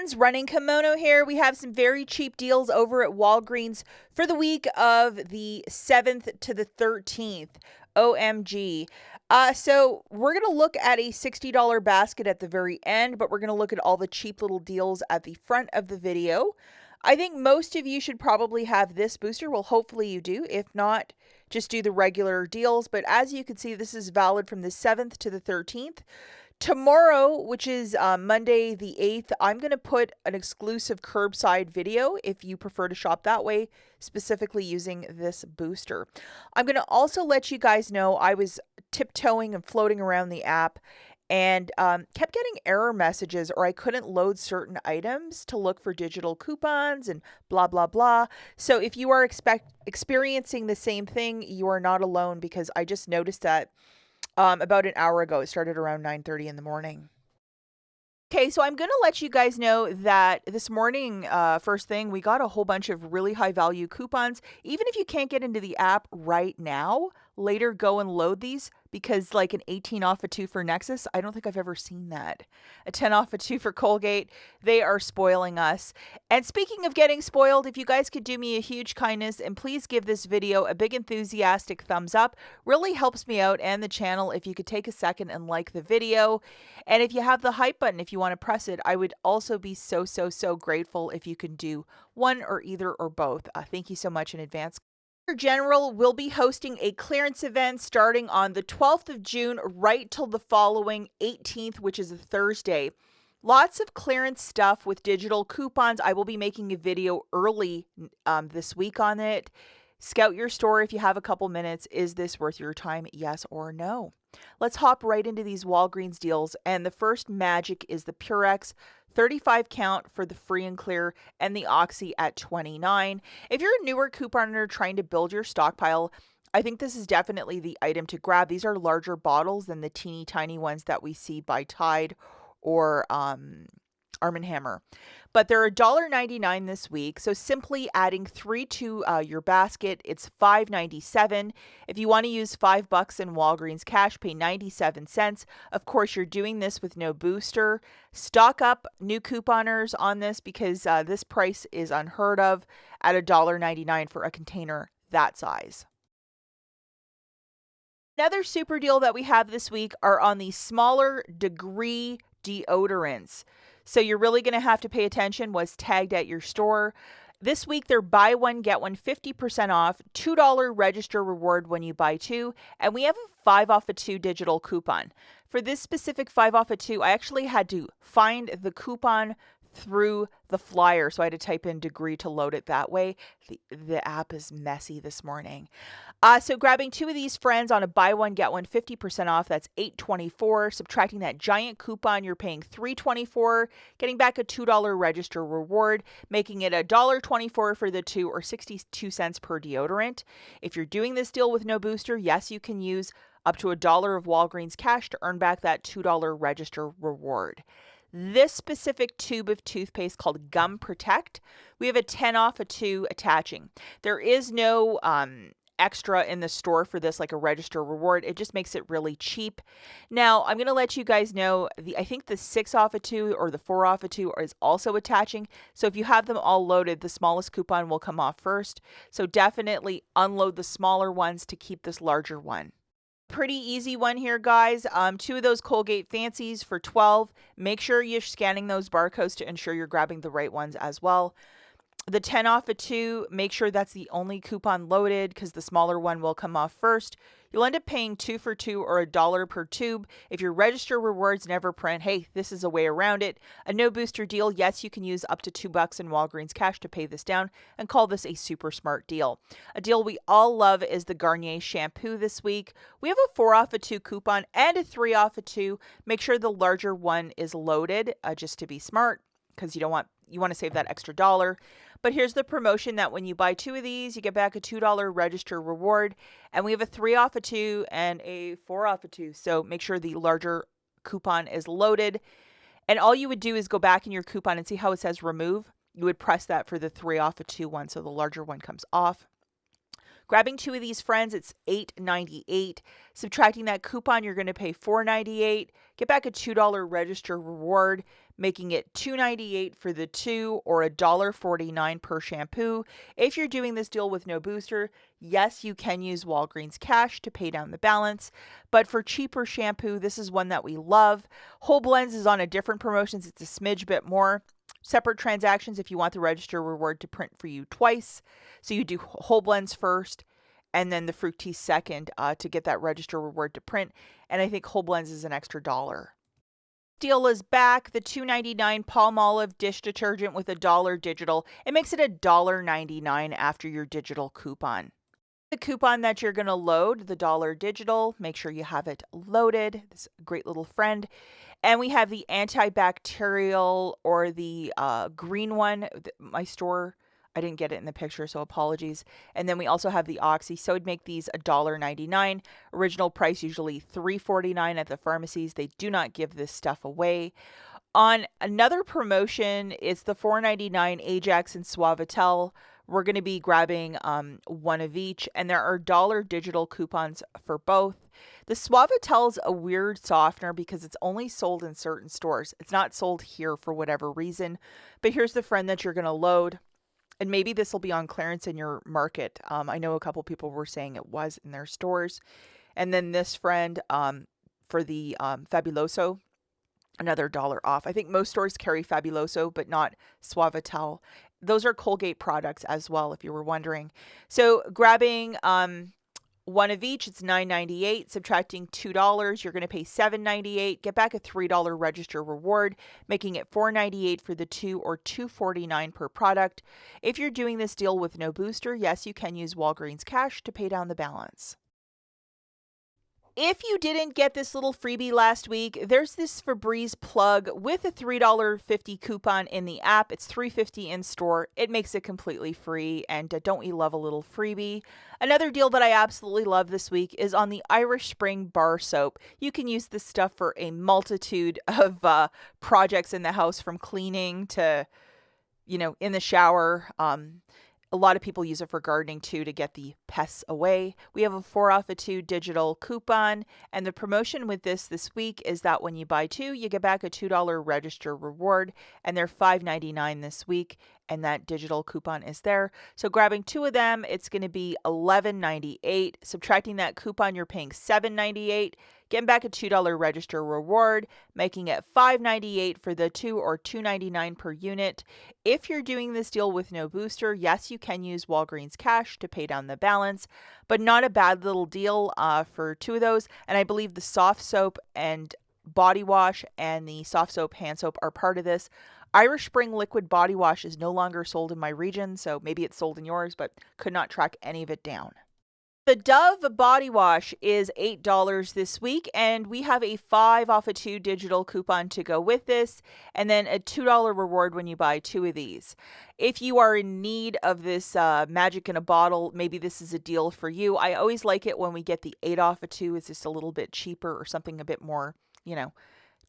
friends, Running Kimono here. We have some very cheap deals over at Walgreens for the week of the 7th to the 13th. OMG. So we're going to look at a $60 basket at the very end, but we're going to look at all the cheap little deals at the front of the video. I think most of you should probably have this booster. Well, hopefully you do. If not, just do the regular deals. But as you can see, this is valid from the 7th to the 13th. Tomorrow, which is Monday the 8th, I'm going to put an exclusive curbside video if you prefer to shop that way, specifically using this booster. I'm going to also let you guys know I was tiptoeing and floating around the app and kept getting error messages, or I couldn't load certain items to look for digital coupons and blah, blah, blah. So if you are experiencing the same thing, you are not alone, because I just noticed that about an hour ago. It started around 9:30 in the morning. Okay, so I'm going to let you guys know that this morning, first thing, we got a whole bunch of really high value coupons. Even if you can't get into the app right now, later go and load these, because like an 18 off a 2 for Nexus, I don't think I've ever seen that. A 10 off a 2 for Colgate. They are spoiling us. And speaking of getting spoiled, if you guys could do me a huge kindness and please give this video a big enthusiastic thumbs up, really helps me out and the channel if you could take a second and like the video. And if you have the hype button, if you want to press it, I would also be so grateful if you can do one or either or both. Thank you so much in advance. General will be hosting a clearance event starting on the 12th of June right till the following 18th, which is a Thursday. Lots of clearance stuff with digital coupons. I will be making a video early this week on it. Scout your store if you have a couple minutes. Is this worth your time? Yes or no? Let's hop right into these Walgreens deals. And the first magic is the Purex 35 count for the free and clear, and the Oxy at 29. If you're a newer couponer trying to build your stockpile, I think this is definitely the item to grab. These are larger bottles than the teeny tiny ones that we see by Tide or Arm & Hammer. But they're $1.99 this week, so simply adding 3 to your basket, it's $5.97. If you want to use $5 in Walgreens cash, pay 97 cents. Of course, you're doing this with no booster. Stock up, new couponers, on this, because this price is unheard of at $1.99 for a container that size. Another super deal that we have this week are on the smaller degree deodorants. So you're really going to have to pay attention what's tagged at your store. This week, they're buy one, get one 50% off, $2 register reward when you buy 2, and we have a 5 off a 2 digital coupon. For this specific 5 off a 2, I actually had to find the coupon through the flyer, so I had to type in degree to load it that way. The app is messy this morning. So grabbing 2 of these friends on a buy one get one 50% off, that's $8.24. Subtracting that giant coupon, you're paying $3.24, getting back a $2 register reward, making it $1.24 for the 2, or 62 cents per deodorant. If you're doing this deal with no booster, yes, you can use up to $1 of Walgreens cash to earn back that $2 register reward. This specific tube of toothpaste called Gum Protect, we have a 10 off a 2 attaching. There is no extra in the store for this, like a register reward. It just makes it really cheap. Now, I'm going to let you guys know, I think the 6 off a 2 or the 4 off a 2 is also attaching. So if you have them all loaded, the smallest coupon will come off first. So definitely unload the smaller ones to keep this larger one. Pretty easy one here, guys. 2 of those Colgate Fancies for $12. Make sure you're scanning those barcodes to ensure you're grabbing the right ones as well. The 10 off a 2, make sure that's the only coupon loaded, because the smaller one will come off first. You'll end up paying 2 for 2 or $1 per tube. If your register rewards never print, hey, this is a way around it. A no booster deal, yes, you can use up to $2 in Walgreens cash to pay this down and call this a super smart deal. A deal we all love is the Garnier shampoo this week. We have a 4 off a 2 coupon and a 3 off a 2. Make sure the larger one is loaded, just to be smart, because you want to save that extra $1. But here's the promotion that when you buy 2 of these, you get back a $2 register reward. And we have a 3 off a 2 and a 4 off a 2. So make sure the larger coupon is loaded. And all you would do is go back in your coupon and see how it says remove. You would press that for the 3 off a 2 one, so the larger one comes off. Grabbing 2 of these friends, it's $8.98. Subtracting that coupon, you're going to pay $4.98. Get back a $2 register reward, making it $2.98 for the 2 or $1.49 per shampoo. If you're doing this deal with no booster, yes, you can use Walgreens cash to pay down the balance, but for cheaper shampoo, this is one that we love. Whole Blends is on a different promotions. It's a smidge bit more. Separate transactions if you want the register reward to print for you twice. So you do Whole Blends first and then the Fructis second to get that register reward to print. And I think Whole Blends is an extra $1. Deal is back. The $2.99 Palmolive dish detergent with $1 digital. It makes it $1.99 after your digital coupon. The coupon that you're going to load, the $1 digital, make sure you have it loaded. This great little friend. And we have the antibacterial or the green one. My store, I didn't get it in the picture, so apologies. And then we also have the Oxy. So it'd make these $1.99. Original price usually $3.49 at the pharmacies. They do not give this stuff away. On another promotion, it's the $4.99 Ajax and Suavitel. We're going to be grabbing one of each, and there are $1 digital coupons for both. The Suavitel's a weird softener because it's only sold in certain stores. It's not sold here for whatever reason, but here's the friend that you're going to load, and maybe this will be on clearance in your market. I know a couple people were saying it was in their stores. And then this friend for the Fabuloso, another $1 off. I think most stores carry Fabuloso, but not Suavitel. Those are Colgate products as well, if you were wondering. So grabbing one of each, it's $9.98. Subtracting $2, you're going to pay $7.98. Get back a $3 register reward, making it $4.98 for the 2 or $2.49 per product. If you're doing this deal with no booster, yes, you can use Walgreens cash to pay down the balance. If you didn't get this little freebie last week, there's this Febreze plug with a $3.50 coupon in the app. It's $3.50 in store. It makes it completely free, and don't we love a little freebie? Another deal that I absolutely love this week is on the Irish Spring bar soap. You can use this stuff for a multitude of projects in the house, from cleaning to, in the shower. A lot of people use it for gardening too, to get the pests away. We have a 4 off a 2 digital coupon, and the promotion with this week is that when you buy 2, you get back a $2 register reward, and they're $5.99 this week, and that digital coupon is there. So grabbing 2 of them, it's going to be $11.98. Subtracting that coupon, you're paying $7.98. Getting back a $2 register reward, making it $5.98 for the 2 or $2.99 per unit. If you're doing this deal with no booster, yes, you can use Walgreens cash to pay down the balance, but not a bad little deal for 2 of those. And I believe the soft soap and body wash and the soft soap hand soap are part of this. Irish Spring liquid body wash is no longer sold in my region, so maybe it's sold in yours, but could not track any of it down. The Dove body wash is $8 this week, and we have a 5 off a 2 digital coupon to go with this, and then a $2 reward when you buy 2 of these. If you are in need of this magic in a bottle, maybe this is a deal for you. I always like it when we get the 8 off a 2. It's just a little bit cheaper, or something a bit more,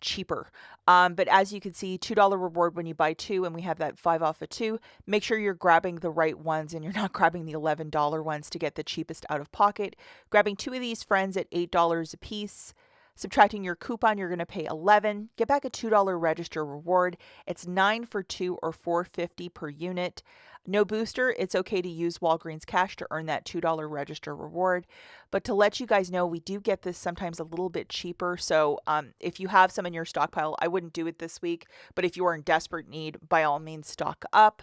cheaper. But as you can see, $2 reward when you buy 2, and we have that 5 off a 2. Make sure you're grabbing the right ones and you're not grabbing the $11 ones to get the cheapest out of pocket. Grabbing 2 of these friends at $8 a piece. Subtracting your coupon, you're going to pay $11. Get back a $2 register reward. It's 9 for 2 or $4.50 per unit. No booster, it's okay to use Walgreens cash to earn that $2 register reward. But to let you guys know, we do get this sometimes a little bit cheaper. So if you have some in your stockpile, I wouldn't do it this week. But if you are in desperate need, by all means, stock up.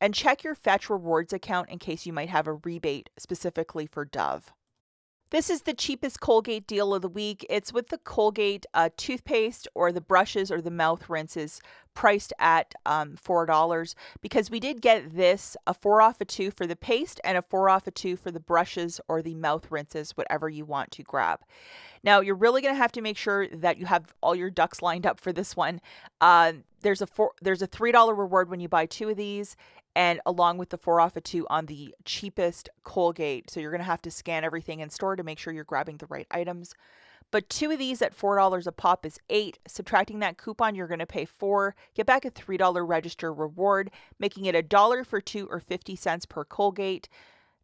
And check your Fetch Rewards account in case you might have a rebate specifically for Dove. This is the cheapest Colgate deal of the week. It's with the Colgate toothpaste or the brushes or the mouth rinses, priced at $4, because we did get this, a 4 off a 2 for the paste and a 4 off a 2 for the brushes or the mouth rinses, whatever you want to grab. Now, you're really going to have to make sure that you have all your ducks lined up for this one. There's a $3 reward when you buy 2 of these, and along with the 4 off a 2 on the cheapest Colgate. So you're going to have to scan everything in store to make sure you're grabbing the right items. But 2 of these at $4 a pop is $8. Subtracting that coupon, you're going to pay $4. Get back a $3 register reward, making it $1 for 2 or 50 cents per Colgate.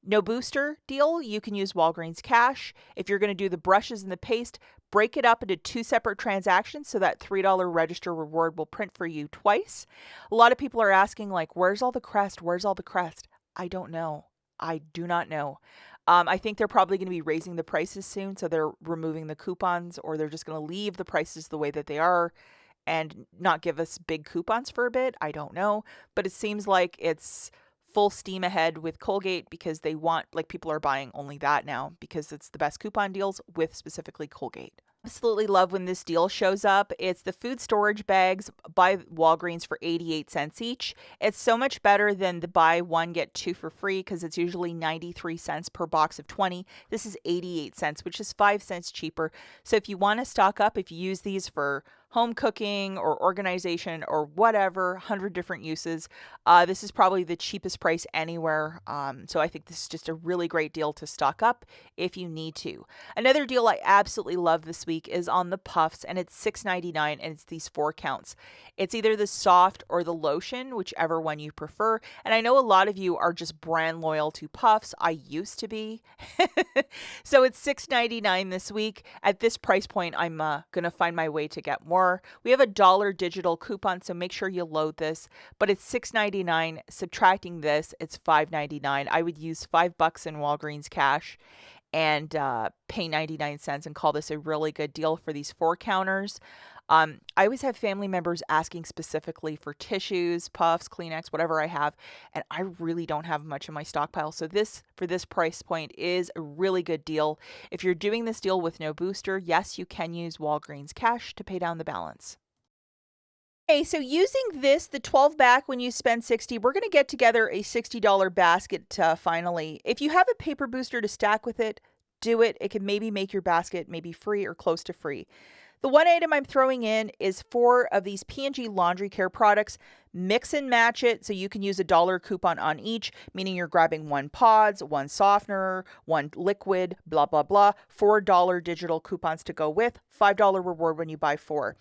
No booster deal, you can use Walgreens Cash. If you're going to do the brushes and the paste, break it up into 2 separate transactions so that $3 register reward will print for you twice. A lot of people are asking, like, where's all the crest? Where's all the crest? I don't know. I do not know. I think they're probably going to be raising the prices soon, so they're removing the coupons, or they're just going to leave the prices the way that they are and not give us big coupons for a bit. I don't know. But it seems like it's full steam ahead with Colgate because they want, like, people are buying only that now because it's the best coupon deals with specifically Colgate. Absolutely love when this deal shows up. It's the food storage bags by Walgreens for 88 cents each. It's so much better than the buy one get two for free because it's usually 93 cents per box of 20. This is 88 cents, which is 5 cents cheaper. So if you want to stock up, if you use these for home cooking or organization or whatever, 100 different uses, this is probably the cheapest price anywhere. So I think this is just a really great deal to stock up if you need to. Another deal I absolutely love this week is on the puffs, and it's $6.99, and it's these 4 counts. It's either the soft or the lotion, whichever one you prefer. And I know a lot of you are just brand loyal to puffs. I used to be. So it's $6.99 this week. At this price point, I'm going to find my way to get more. We have a $1 digital coupon, so make sure you load this. But it's $6.99. Subtracting this, it's $5.99. I would use $5 in Walgreens Cash and pay 99 cents and call this a really good deal for these 4 counters. I always have family members asking specifically for tissues, puffs, Kleenex, whatever I have, and I really don't have much in my stockpile. So this, for this price point, is a really good deal. If you're doing this deal with no booster, yes, you can use Walgreens Cash to pay down the balance. Okay, so using this, the 12 back when you spend 60, we're going to get together a $60 basket finally. If you have a paper booster to stack with it, do it. It can maybe make your basket maybe free or close to free. The one item I'm throwing in is 4 of these P&G laundry care products. Mix and match it so you can use a $1 coupon on each, meaning you're grabbing 1 pods, 1 softener, 1 liquid, blah, blah, blah. $4 digital coupons to go with, $5 reward when you buy 4.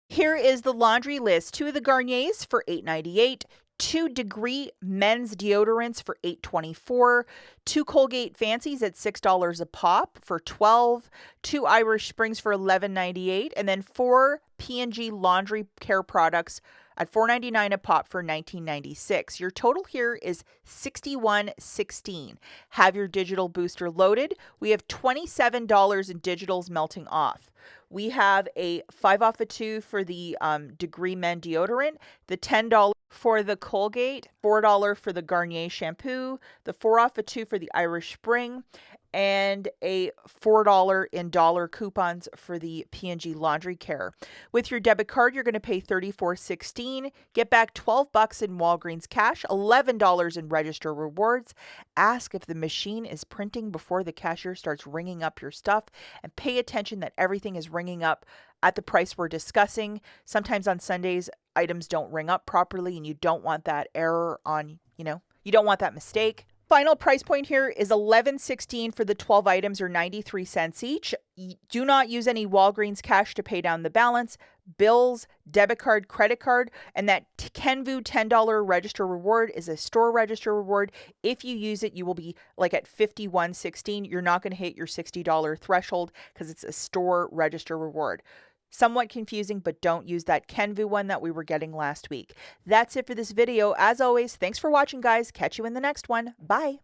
Here is the laundry list. 2 of the Garniers for $8.98. 2 Degree men's deodorants for $8.24, 2 Colgate Fancies at $6 a pop for $12, 2 Irish Springs for $11.98, and then 4 P&G laundry care products at $4.99 a pop for $19.96. Your total here is $61.16. Have your digital booster loaded. We have $27 in digitals melting off. We have a 5 off of 2 for the Degree Men deodorant, the $10 for the Colgate, $4 for the Garnier shampoo, the 4 off of 2 for the Irish Spring, and a $4 in dollar coupons for the P&G laundry care. With your debit card, you're going to pay $34.16, get back $12 in Walgreens Cash, $11 in register rewards. Ask if the machine is printing before the cashier starts ringing up your stuff, and pay attention that everything is ringing up at the price we're discussing. Sometimes on Sundays, items don't ring up properly, and you don't want that error on, you don't want that mistake. Final price point here is $11.16 for the 12 items, or 93 cents each. Do not use any Walgreens Cash to pay down the balance. Bills, debit card, credit card, and that Kenvu $10 register reward is a store register reward. If you use it, you will be like at $51.16. You're not going to hit your $60 threshold because it's a store register reward. Somewhat confusing, but don't use that Kenvu one that we were getting last week. That's it for this video. As always, thanks for watching, guys. Catch you in the next one. Bye.